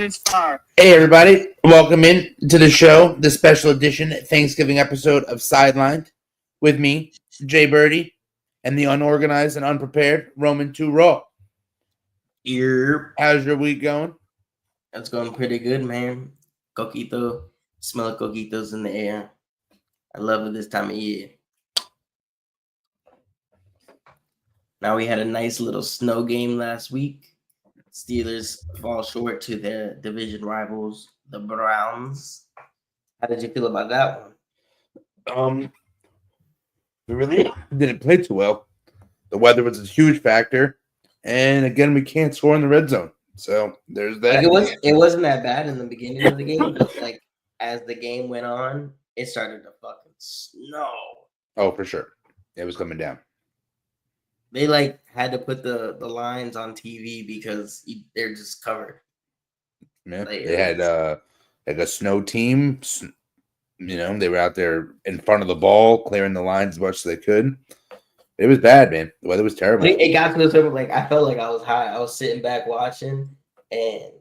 Hey everybody, welcome in to the show, the special edition Thanksgiving episode of Sidelined with me, Jay Birdie, and the unorganized and unprepared Roman 2 Raw. How's your week going? It's going pretty good, man. Coquito, smell of coquitos in the air. I love it this time of year. Now we had a nice little snow game last week. Steelers fall short to their division rivals, the Browns. How did you feel about that one? We really didn't play too well. The weather was a huge factor, and again, we can't score in the red zone. So there's that. It wasn't that bad in the beginning of the game, but like as the game went on, it started to fucking snow. Oh, for sure. It was coming down. They like had to put the lines on TV because they're just covered. Yeah, like, they had like a snow team. You know, they were out there in front of the ball, clearing the lines as much as they could. It was bad, man. The weather was terrible. It got to the point like I felt like I was high. I was sitting back watching, and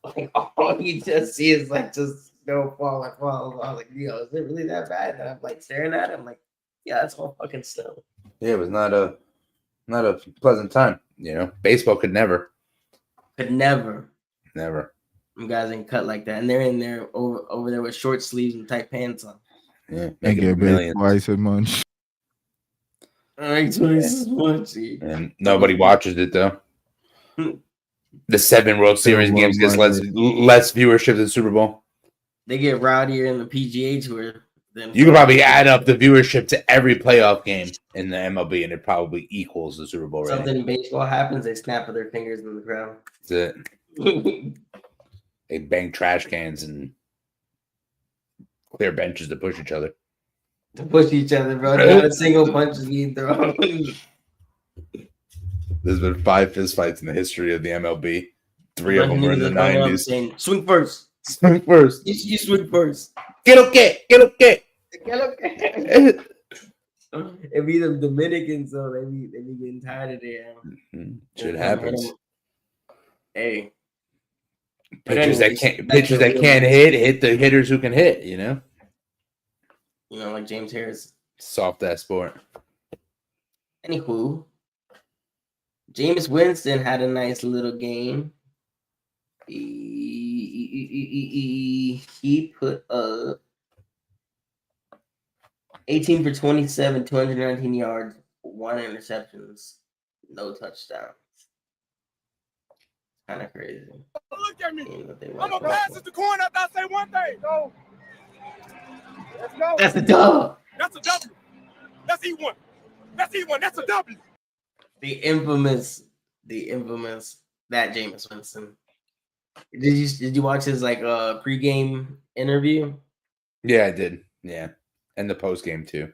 like all you just see is like just snow fall. I was like, yo, is it really that bad? And I'm like staring at it. I'm like, yeah, that's all fucking snow. Yeah, it was not a pleasant time. You know, baseball could never. Never. You guys ain't cut like that, and they're in there over there with short sleeves and tight pants on. Yeah, and get paid twice as much. Twice as much. And nobody watches it though. The 7 World Series games gets less viewership than Super Bowl. They get rowdier in the PGA Tour. You could probably add up the viewership to every playoff game in the MLB, and it probably equals the Super Bowl. Something in baseball happens, they snap with their fingers in the crowd. That's it. They bang trash cans and clear benches to push each other. Bro. Not a single punch is being thrown. There's been 5 fistfights in the history of the MLB. 3 of them were in the 90s. Saying, swing first. Swing first. You swing first. Get okay. It be them Dominicans, so they be getting tired of there. Shit happens. Hey. Pitchers that can't hit the hitters who can hit, you know? You know, like James Harris. Soft ass sport. Anywho, Jameis Winston had a nice little game. He put up 18 for 27, 219 yards, 1 interceptions, no touchdowns. Kind of crazy. Look at me. I'm gonna pass it to corn after I say one thing. So, let's go. That's a dub. That's a W. That's E1. That's a W. The infamous that Jameis Winston. Did you watch his like pregame interview? Yeah, I did. Yeah, and the postgame too.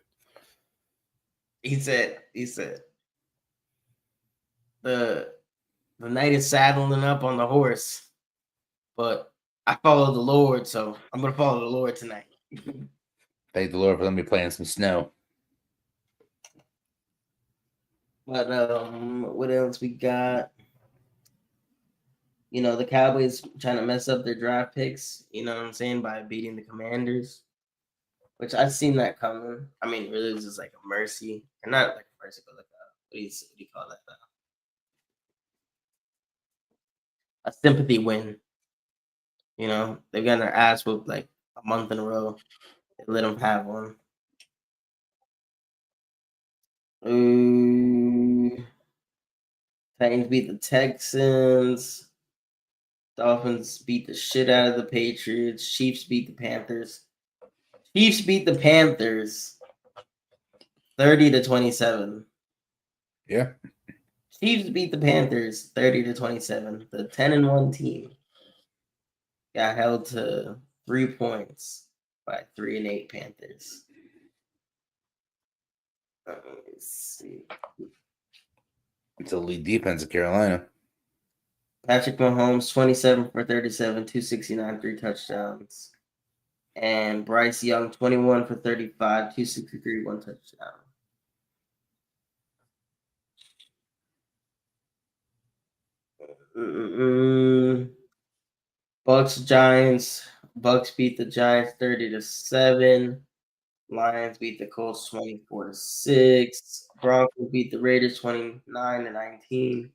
He said the night is saddling up on the horse, but I follow the Lord, so I'm gonna follow the Lord tonight. Thank the Lord for letting me play in some snow. But what else we got? You know, the Cowboys trying to mess up their draft picks, you know what I'm saying, by beating the Commanders, which I've seen that coming. I mean, really, it's just like a mercy, or not like a mercy, but like what do you call that? A sympathy win. You know, they've gotten their ass whooped like a month in a row. They let them have one. Titans beat the Texans. Dolphins beat the shit out of the Patriots. Chiefs beat the Panthers. 30-27. Yeah. Chiefs beat the Panthers 30-27. The 10-1 team got held to 3 points by 3-8 Panthers. Let's see. It's a lead defense of Carolina. Patrick Mahomes, 27 for 37, 269, 3 touchdowns. And Bryce Young, 21 for 35, 263, 1 touchdown. Bucks Giants. Bucks beat the Giants 30-7. Lions beat the Colts 24-6. Broncos beat the Raiders 29-19.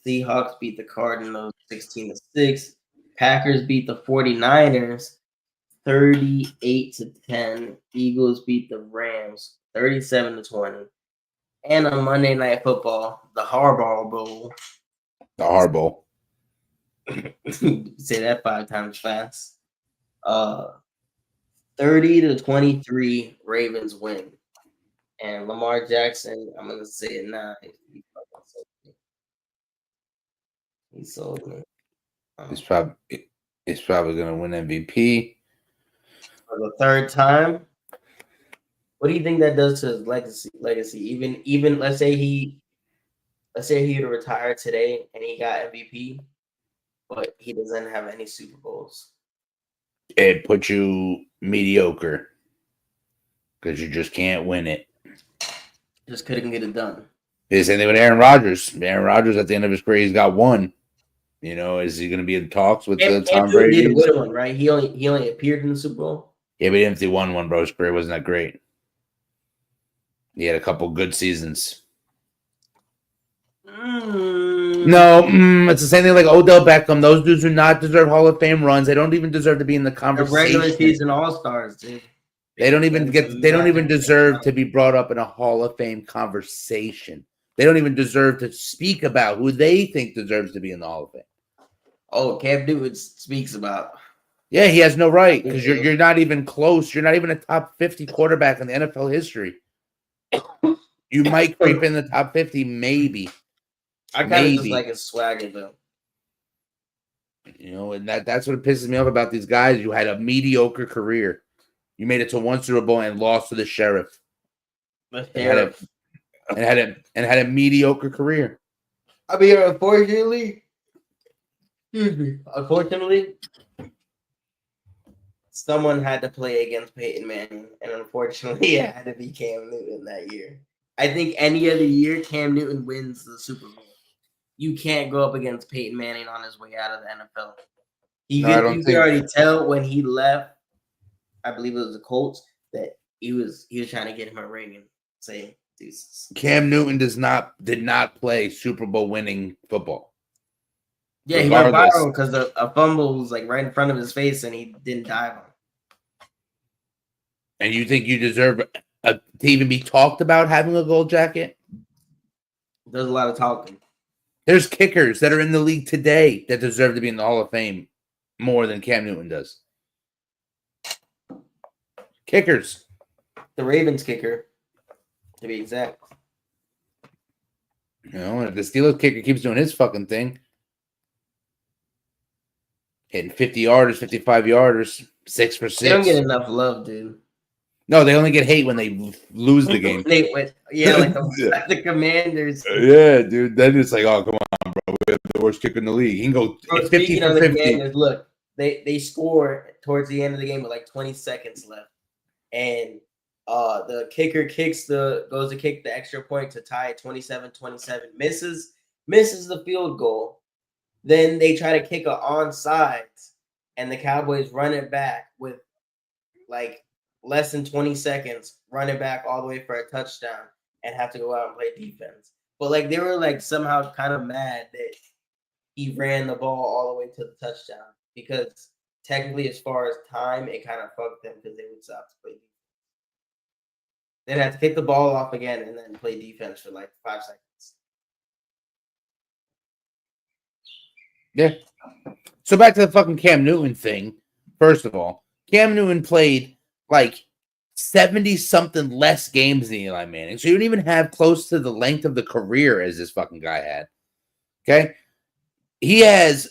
Seahawks beat the Cardinals 16-6. Packers beat the 49ers 38-10. Eagles beat the Rams 37-20. And on Monday Night Football, the Harbaugh Bowl. The Harbaugh. Say that 5 times fast. 30-23 Ravens win. And Lamar Jackson, I'm gonna say it now. He sold me. He's probably gonna win MVP For the 3rd time. What do you think that does to his legacy? Even let's say he would retire today and he got MVP, but he doesn't have any Super Bowls. It puts you mediocre because you just can't win it. Just couldn't get it done. The same thing with Aaron Rodgers. Aaron Rodgers, at the end of his career, he's got one. You know, is he going to be in talks with Tom Brady? He did win one, right? He only appeared in the Super Bowl. Yeah, but even if he won one, bro, his career wasn't that great. He had a couple good seasons. No, it's the same thing like Odell Beckham. Those dudes do not deserve Hall of Fame runs. They don't even deserve to be in the conversation. The regular season All-Stars, dude. They don't even deserve to be brought up in a Hall of Fame conversation. They don't even deserve to speak about who they think deserves to be in the Hall of Fame. Oh, Cam Newton speaks about. Yeah, he has no right because you're not even close. You're not even a top 50 quarterback in the NFL history. You might creep in the top 50, maybe. I kind of just like his swagger, though. You know, and that's what pisses me off about these guys. You had a mediocre career. You made it to one Super Bowl and lost to the Sheriff. And had a mediocre career. I mean, unfortunately, someone had to play against Peyton Manning, and unfortunately, it had to be Cam Newton that year. I think any other year, Cam Newton wins the Super Bowl. You can't go up against Peyton Manning on his way out of the NFL. You can already tell when he left, I believe it was the Colts, that he was trying to get him a ring and say deuces. Cam Newton did not play Super Bowl winning football. Yeah, he went viral because a fumble was like right in front of his face and he didn't dive on. And you think you deserve to even be talked about having a gold jacket? There's a lot of talking. There's kickers that are in the league today that deserve to be in the Hall of Fame more than Cam Newton does. Kickers. The Ravens kicker, to be exact. You know, if the Steelers kicker keeps doing his fucking thing, hitting 50-yarders, 55-yarders, 6 for 6. They don't get enough love, dude. No, they only get hate when they lose the game. Like the Commanders. Yeah, dude. Then it's like, oh, come on, bro. We have the worst kicker in the league. He can go 50 for 50. Commanders, look, they score towards the end of the game with like 20 seconds left. And the kicker goes to kick the extra point to tie it 27-27. Misses the field goal. Then they try to kick an onside, and the Cowboys run it back with like less than 20 seconds, run it back all the way for a touchdown, and have to go out and play defense. But like they were like somehow kind of mad that he ran the ball all the way to the touchdown because technically, as far as time, it kind of fucked them because they would stop to play defense. They'd have to kick the ball off again and then play defense for like 5 seconds. Yeah. So back to the fucking Cam Newton thing. First of all, Cam Newton played like 70-something less games than Eli Manning. So you don't even have close to the length of the career as this fucking guy had. Okay? He has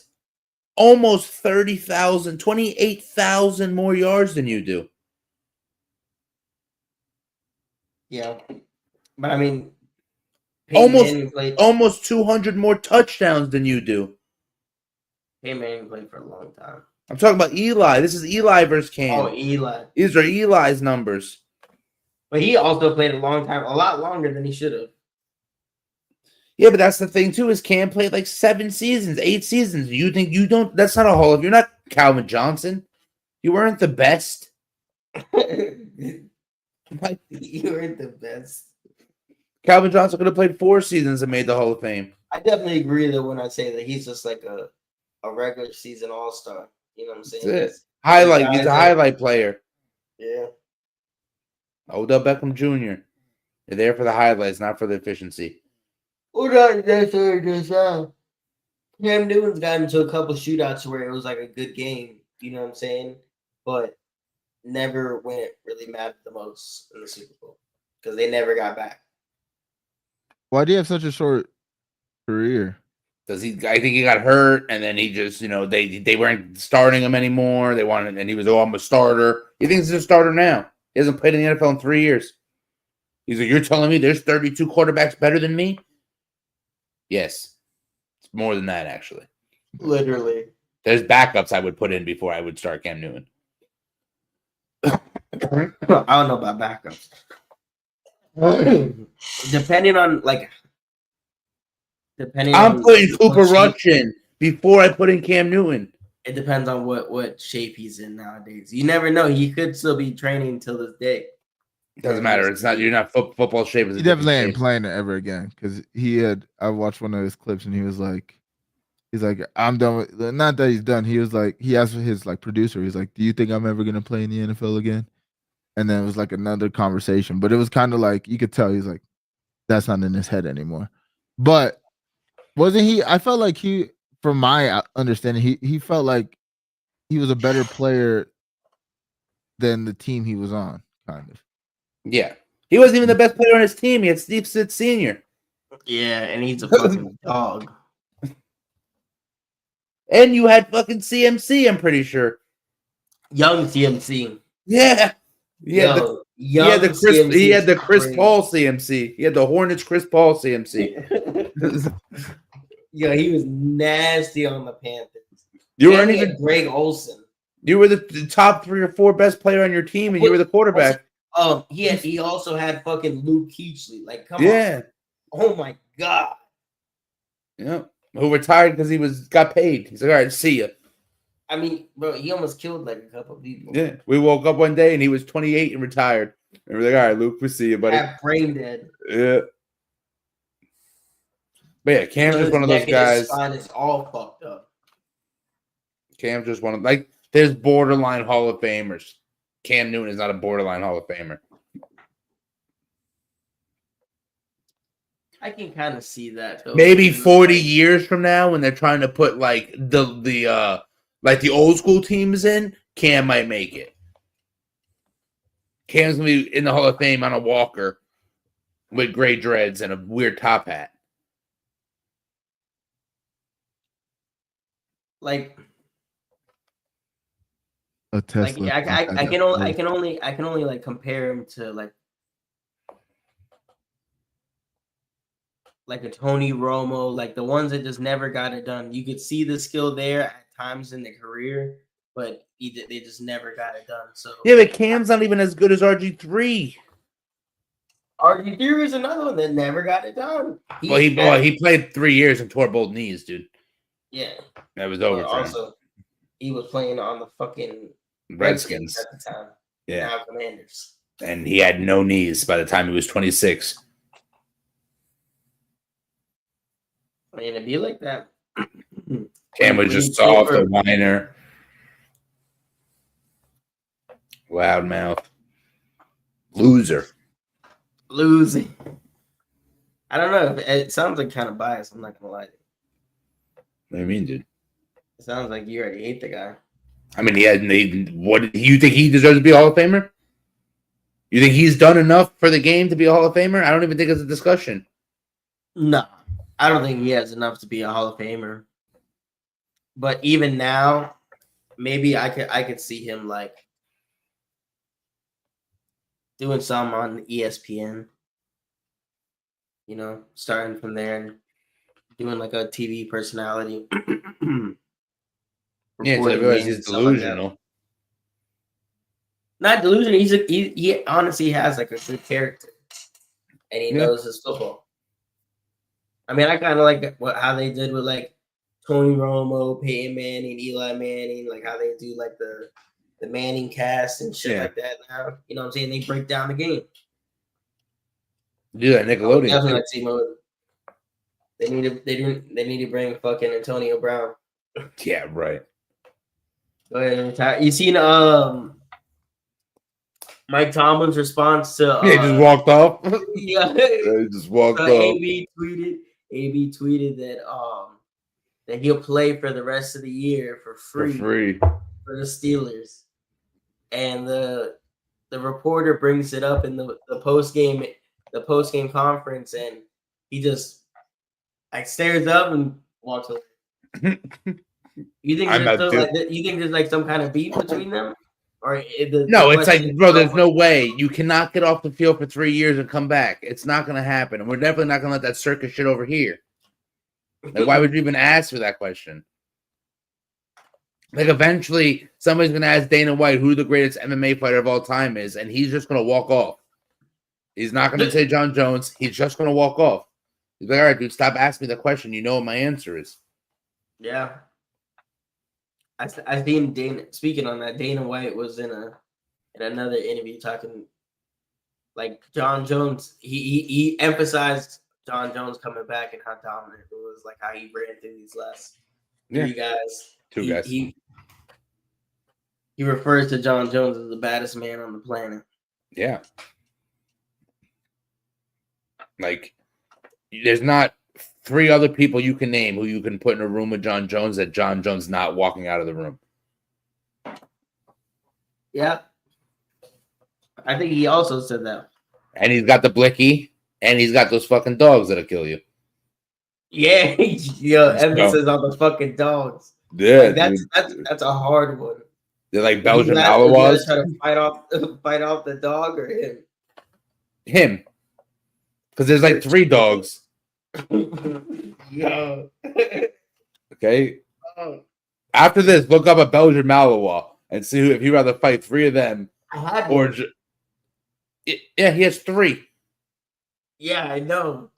almost 30,000, 28,000 more yards than you do. Yeah. But I mean, almost 200 more touchdowns than you do. Peyton Manning played for a long time. I'm talking about Eli. This is Eli versus Cam. Oh, Eli. These are Eli's numbers. But he also played a long time, a lot longer than he should have. Yeah, but that's the thing too, is Cam played like 7 seasons, 8 seasons. You think you don't, that's not a Hall of, you're not Calvin Johnson. You weren't the best. You weren't the best. Calvin Johnson could have played 4 seasons and made the Hall of Fame. I definitely agree that when I say that he's just like a regular season all-star. You know what I'm saying? That's it. Highlight. He's a highlight player. Yeah. Odell Beckham Jr. They're there for the highlights, not for the efficiency. Cam Newton's got into a couple shootouts where it was like a good game. You know what I'm saying? But never when it really mattered the most in the Super Bowl because they never got back. Why do you have such a short career? Does he? I think he got hurt, and then he just, they weren't starting him anymore. They wanted, and he was, I'm a starter. He thinks he's a starter now. He hasn't played in the NFL in 3 years. He's like, you're telling me there's 32 quarterbacks better than me? Yes, it's more than that actually. Literally, there's backups I would put in before I would start Cam Newton. I don't know about backups. Depending on I'm putting Cooper Rush in before I put in Cam Newton. It depends on what shape he's in nowadays. You never know. He could still be training till this day. It doesn't matter. It's not. You're not football shape. He definitely ain't playing it ever again because I watched one of his clips and he was like, I'm done with. Not that he's done. He was like, he asked his producer. He's like, do you think I'm ever gonna play in the NFL again? And then it was like another conversation, but it was kind of like you could tell he's like, that's not in his head anymore. But wasn't he? I felt like he, from my understanding, he felt like he was a better player than the team he was on, kind of. Yeah, he wasn't even the best player on his team. He had Steve Sitt Sr. Yeah, and he's a fucking dog. And you had fucking CMC, I'm pretty sure. Young CMC. Yeah. He had the Chris Paul CMC. He had the Hornets Chris Paul CMC. Yo, he was nasty on the Panthers. You weren't even Greg Olsen. You were the top 3 or 4 best player on your team, and you were the quarterback. He also had fucking Luke Kuechly. Like, come on. Oh my god. Yeah. Who retired because he got paid. He's like, all right, see ya. I mean, bro, he almost killed like a couple of people. Yeah. We woke up one day and he was 28 and retired. And we're like, all right, Luke, we'll see you, buddy. Brain dead. Yeah. But yeah, Cam's just one of those guys. His spine is all fucked up. Cam's just one of, there's borderline Hall of Famers. Cam Newton is not a borderline Hall of Famer. I can kind of see that though. Maybe 40 years from now, when they're trying to put the old school teams in, Cam might make it. Cam's gonna be in the Hall of Fame on a walker with gray dreads and a weird top hat. Like a Tesla. I can only like compare him to like a Tony Romo, like the ones that just never got it done. You could see the skill there at times in the career, but they just never got it done. So yeah, but Cam's not even as good as RG3. RG3 is another one that never got it done. He played 3 years and tore both knees, dude. Yeah, that was over. Also, he was playing on the fucking Redskins at the time. Yeah, now Commanders, and he had no knees by the time he was 26. I mean, it'd be like that. Cam was just soft, a whiner, loudmouth, loser. Losing. I don't know. It sounds like kind of biased. I'm not gonna lie. What do you mean, dude? It sounds like you already hate the guy. I mean, what do you think he deserves to be a Hall of Famer? You think he's done enough for the game to be a Hall of Famer? I don't even think it's a discussion. No, I don't think he has enough to be a Hall of Famer. But even now, maybe I could see him like doing some on ESPN. You know, starting from there and doing like a TV personality. Yeah, so I realize he's delusional. Like not delusional. He honestly has like a good character, and he knows his football. I mean, I kind of like how they did with like Tony Romo, Peyton Manning, Eli Manning, like how they do like the Manning cast and shit like that now. You know what I'm saying? They break down the game. Do that Nickelodeon. Definitely like see mode. They need to bring fucking Antonio Brown. Yeah, right. Go ahead and retire. You seen Mike Tomlin's response to He just walked off. yeah. He just walked off. AB tweeted that he'll play for the rest of the year for free for the Steelers. And the reporter brings it up in the post game conference, and he just like stares up and walks away. You think there's like some kind of beef between them? Or no, it's like, bro, there's no way. You cannot get off the field for 3 years and come back. It's not going to happen. And we're definitely not going to let that circus shit over here. Like, why would you even ask for that question? Like, eventually, somebody's going to ask Dana White who the greatest MMA fighter of all time is, and he's just going to walk off. He's not going to say John Jones. He's just going to walk off. He's like, all right, dude, stop asking me the question. You know what my answer is. Yeah. I seen Dana speaking on that. Dana White was in another interview talking like John Jones. He emphasized John Jones coming back and how dominant it was, like how he ran through these last three guys. Two guys. He refers to John Jones as the baddest man on the planet. Yeah. Like, there's not 3 other people you can name who you can put in a room with John Jones that John Jones not walking out of the room. Yeah. I think he also said that. And he's got the blicky, and he's got those fucking dogs that'll kill you. Yeah, emphasis on the fucking dogs. Yeah, like that's a hard one. They're like Belgian Malinois. Try to fight off the dog or him? Him. Because there's like 3 dogs. Yo. Okay. After this, look up a Belgian Malinois and see if he'd rather fight 3 of them or. Yeah, he has 3. Yeah, I know.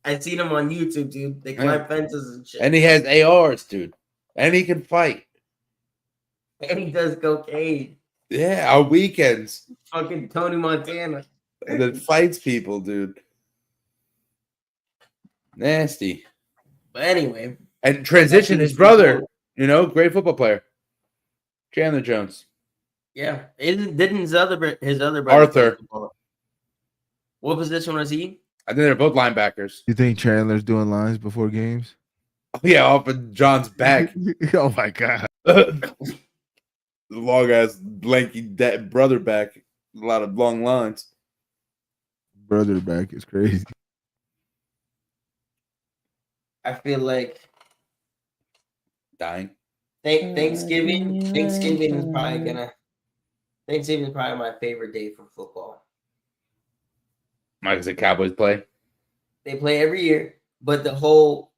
I've seen him on YouTube, dude. They climb fences and shit. And he has ARs, dude. And he can fight. And he does cocaine. Yeah, on weekends. Fucking Tony Montana. And then fights people, dude. Nasty. But anyway. And transition, his brother, great football player. Chandler Jones. Yeah. Didn't his other brother Arthur. What position was he? I think they're both linebackers. You think Chandler's doing lines before games? Oh, yeah, off of John's back. Oh my god. Long ass lanky brother back. A lot of long lines. Brother back is crazy. I feel like dying. Thanksgiving is probably my favorite day for football. Mike, the Cowboys play? They play every year, but the whole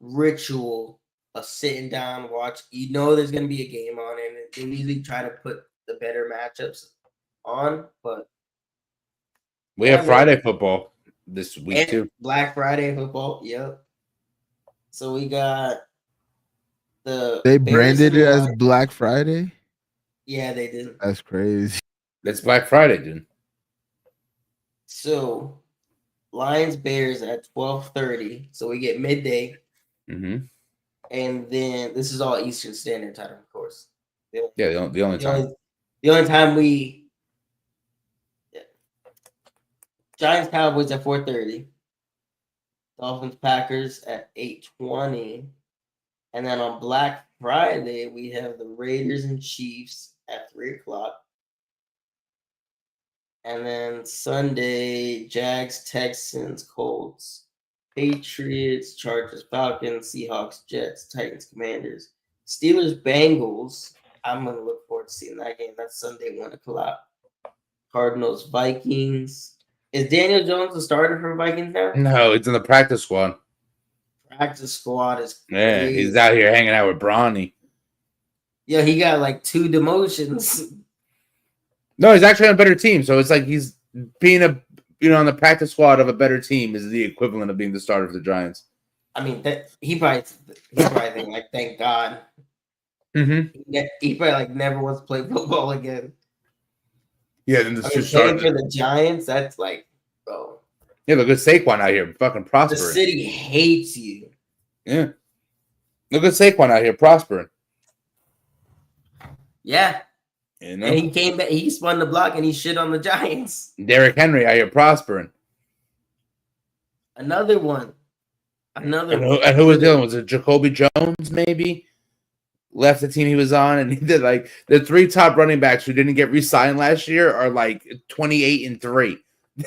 ritual of sitting down, watch, there's going to be a game on, and they usually try to put the better matchups on, but we have Friday football this week too. Black Friday football, yep. So we got They branded it as Black Friday? Yeah, they did. That's crazy. It's Black Friday, dude. So Lions Bears at 12:30. So we get midday. Mm-hmm. And then this is all Eastern Standard Time, of course. The only time. The only time we Giants Cowboys at 4:30. Dolphins Packers at 8:20. And then on Black Friday, we have the Raiders and Chiefs at 3:00. And then Sunday, Jags, Texans, Colts, Patriots, Chargers, Falcons, Seahawks, Jets, Titans, Commanders, Steelers, Bengals. I'm going to look forward to seeing that game. That's Sunday, 1:00. Cardinals, Vikings. Is Daniel Jones the starter for Vikings now? No, it's in the practice squad. Practice squad is crazy. He's out here hanging out with Bronny. Yeah, he got like 2 demotions. No, he's actually on a better team. So it's like he's being on the practice squad of a better team is the equivalent of being the starter of the Giants. I mean, he probably think like, thank God. He probably like never wants to play football again. Yeah, then the playing for the Giants, that's like, bro. Yeah, look at Saquon out here, fucking prospering. The city hates you. Yeah, look at Saquon out here prospering. Yeah, you know, and he came back. He spun the block and he shit on the Giants. Derrick Henry out here prospering. Another one. And who was dealing? Was it Jacoby Jones? Maybe left the team he was on, and he did like the 3 top running backs who didn't get re-signed last year are like 28-3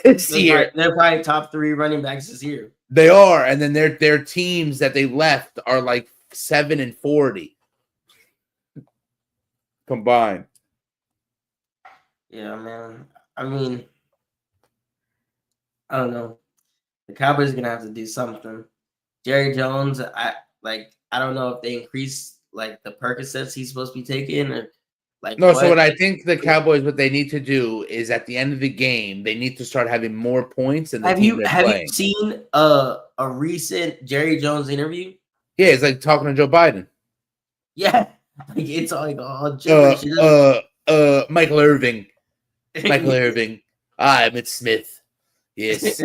this year. They're probably top 3 running backs this year. They are, and then their teams that they left are like 7-40 combined. Yeah, man. I mean, I don't know. The Cowboys are gonna have to do something. Jerry Jones, I don't know if they increase like the Percocets he's supposed to be taking or like no. So what I think the Cowboys, what they need to do is at the end of the game, they need to start having more points. And have you seen a recent Jerry Jones interview? Yeah, it's like talking to Joe Biden. Yeah, like it's like all Michael Irving. Michael Irving. I'm Emmett Smith. Yes.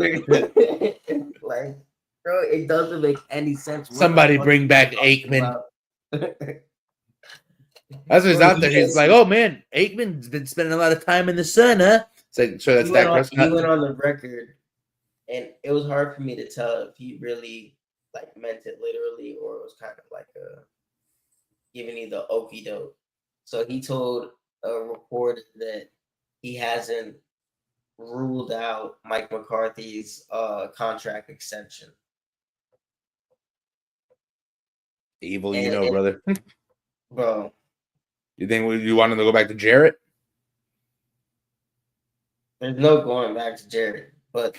Like, bro, it doesn't make any sense. Somebody bring back Aikman. That's what he's out there. He's like, oh man, Aikman's been spending a lot of time in the sun, huh? It's like, so that's Dak Prescott. He went on the record, and it was hard for me to tell if he really like meant it literally or it was kind of like giving you the okie doke. So he told a reporter that he hasn't ruled out Mike McCarthy's contract extension. Evil, brother. Bro. You think you want him to go back to Jarrett? There's no going back to Jarrett, but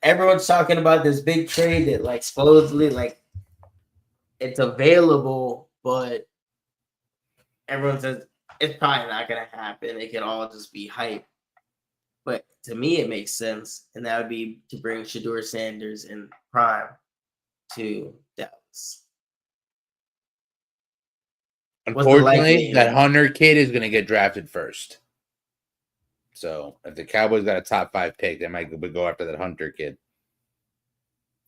everyone's talking about this big trade that like supposedly like it's available, but everyone says it's probably not gonna happen. It can all just be hype. But to me, it makes sense, and that would be to bring Shedeur Sanders in prime to Dallas. Unfortunately, that Hunter kid is going to get drafted first. So if the Cowboys got a top 5 pick, they might go after that Hunter kid.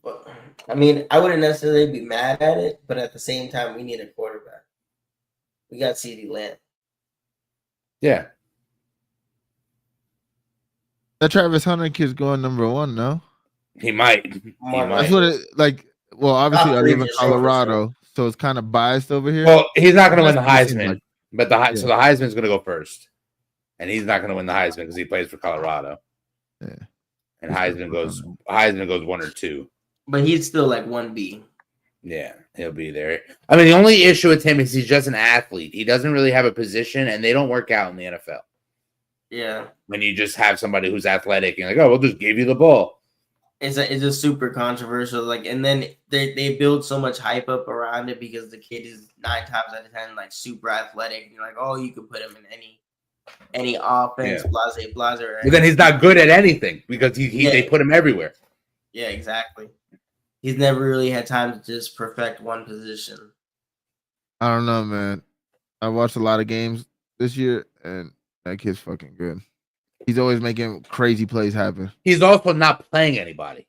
Well, I mean, I wouldn't necessarily be mad at it, but at the same time, we need a quarterback. We got CeeDee Lamb. Yeah. That Travis Hunter kid's going number 1, no? He might. That's what it like. Well, obviously, I live in Colorado, so it's kind of biased over here. Well, he's not going to win the Heisman, but so the Heisman's going to go first, and he's not going to win the Heisman because he plays for Colorado. Yeah, and Heisman goes 1 or 2, but he's still like 1B. Yeah, he'll be there. I mean, the only issue with him is he's just an athlete. He doesn't really have a position, and they don't work out in the NFL. Yeah, when you just have somebody who's athletic and like, oh, we'll just give you the ball. It's a super controversial, like, and then they build so much hype up around it because the kid is 9 times out of 10 like super athletic, and you're like, oh, you could put him in any offense, blase. But then he's not good at anything because they put him everywhere. Yeah, exactly. He's never really had time to just perfect one position. I don't know, man. I watched a lot of games this year, and that kid's fucking good. He's always making crazy plays happen. He's also not playing anybody.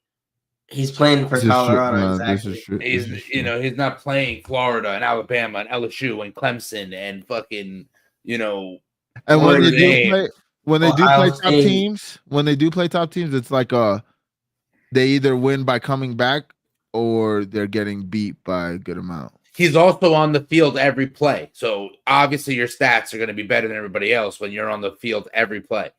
He's playing for Colorado. Exactly. He's not playing Florida and Alabama and LSU and Clemson and fucking, And when they do play top teams, it's like they either win by coming back or they're getting beat by a good amount. He's also on the field every play. So obviously your stats are going to be better than everybody else when you're on the field every play.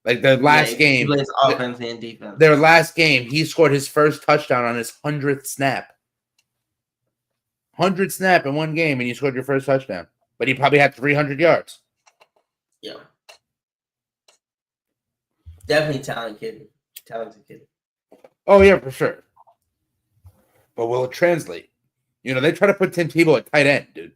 Like the last game, he plays offense and defense. Their last game, he scored his first touchdown on his 100th snap. 100th snap in one game, and you scored your first touchdown. But he probably had 300 yards. Yeah. Definitely talented kid. Oh, yeah, for sure. But will it translate? They try to put Tim Tebow at tight end, dude.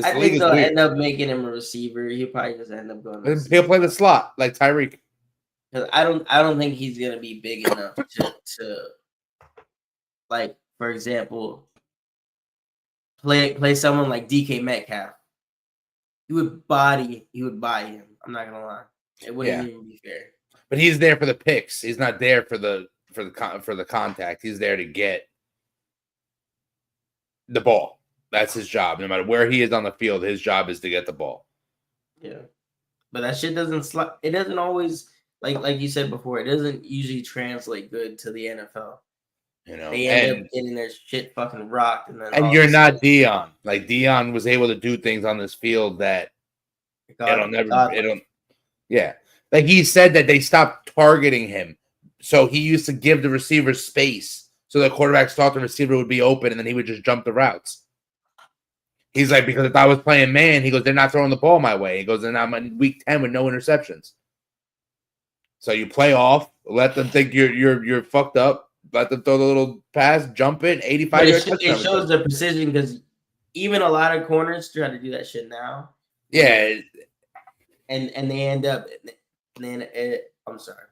I think they'll end up making him a receiver. He'll probably just end up going. He'll play the slot like Tyreek. Because I don't think he's gonna be big enough to like for example, play someone like DK Metcalf. He would body him. I'm not gonna lie. It wouldn't even be fair. But he's there for the picks. He's not there for the contact. He's there to get the ball. That's his job. No matter where he is on the field, his job is to get the ball. Yeah, but that shit doesn't. It doesn't always like you said before. It doesn't usually translate good to the NFL. You know, they end up getting their shit fucking rocked, and you're not Dion. Like Dion was able to do things on this field that it'll. Yeah, like he said that they stopped targeting him, so he used to give the receivers space, so the quarterbacks thought the receiver would be open, and then he would just jump the routes. He's like, because if I was playing man, he goes, they're not throwing the ball my way. He goes, and I'm in week 10 with no interceptions. So you play off, let them think you're fucked up. Let them throw the little pass, jump it, 85 yards. It shows the precision because even a lot of corners try to do that shit now. Yeah. And they end up, I'm sorry.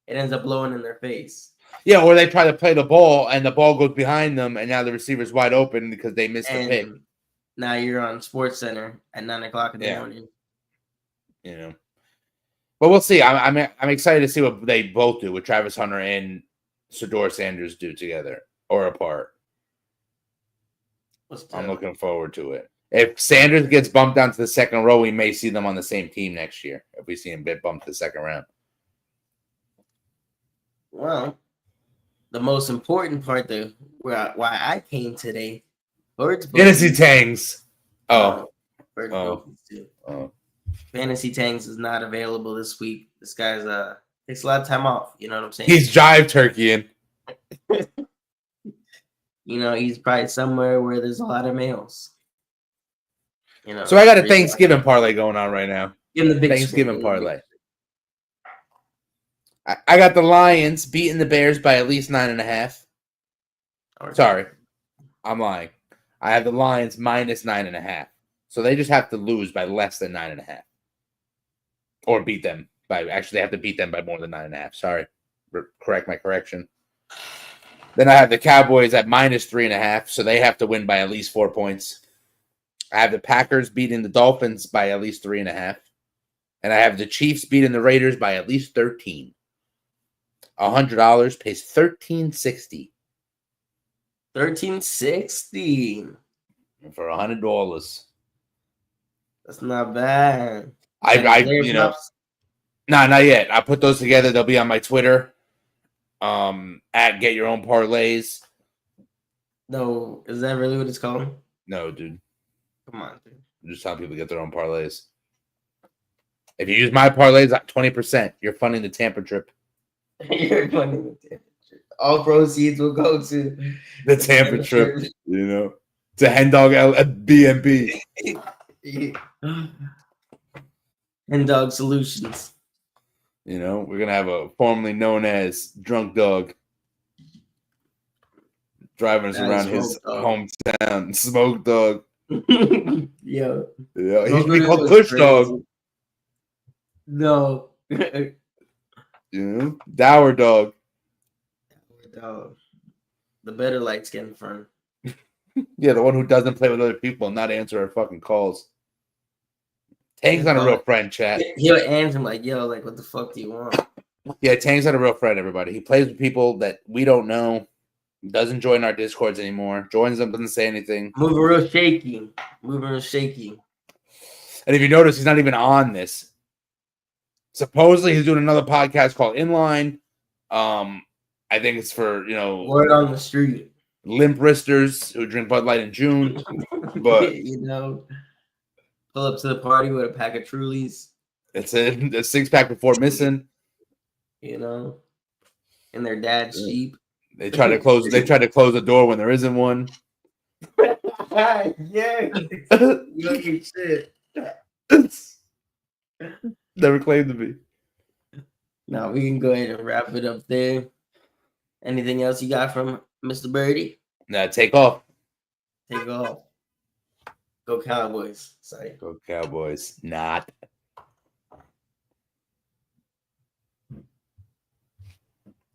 It ends up blowing in their face. Yeah, or they try to play the ball and the ball goes behind them and now the receiver's wide open because they missed the pick. Now you're on Sports Center at 9:00 in the morning. You know. But we'll see. I'm excited to see what they both do, what Travis Hunter and Shedeur Sanders do together or apart. I'm looking forward to it. If Sanders gets bumped down to the second row, we may see them on the same team next year. If we see him get bumped to the second round. Well, the most important part, though, why I came today, Fantasy Tangs. Fantasy Tangs is not available this week. This guy's takes a lot of time off. You know what I'm saying? He's jive turkeying. You know, he's probably somewhere where there's a lot of males. You know. So I got a Thanksgiving parlay going on right now. Give him the big Thanksgiving parlay. I got the Lions beating the Bears by at least 9.5. Sorry, I'm lying. I have the Lions minus 9.5. So they just have to lose by less than 9.5. Or beat them by, actually they have to beat them by more than 9.5. Sorry. Correct my correction. Then I have the Cowboys at minus 3.5. So they have to win by at least 4 points. I have the Packers beating the Dolphins by at least 3.5. And I have the Chiefs beating the Raiders by at least 13. $100 pays $13.60. $13.60 for $100. That's not bad. Nah, not yet. I put those together. They'll be on my Twitter. At Get Your Own Parlays. No, is that really what it's called? No, dude. Come on, dude. I'm just telling people to get their own parlays. If you use my parlays at 20%, you're funding the Tampa trip. You're funding the Tampa trip. All proceeds will go to the Tampa trip. You know, to Hen Dog BNB. Hen Dog Solutions. You know, we're gonna have a formerly known as Drunk Dog driving us around his hometown. Smoke Dog. Yeah. He used to be called Push Dog. No. You know, Dower Dog. Dog. The better light skin friend. Yeah, the one who doesn't play with other people and not answer our fucking calls. Tang's not a real friend, chat. He'll answer him like, yo, like, what the fuck do you want? Yeah, Tang's not a real friend, everybody. He plays with people that we don't know. Doesn't join our Discords anymore. Joins them, doesn't say anything. Moving real shaky. And if you notice, he's not even on this. Supposedly, he's doing another podcast called Inline. I think it's for, you know, word on the street. Limp wristers who drink Bud Light in June. But you know, pull up to the party with a pack of Trulies. It's a 6-pack before missing. You know, and their dad's Jeep. They try to close. They try to close the door when there isn't one. Yeah, looking shit. Never claimed to be. Now we can go ahead and wrap it up there. Anything else you got from Mr. Birdie? Nah, take off. Take off. Go Cowboys. Sorry. Go Cowboys. Not.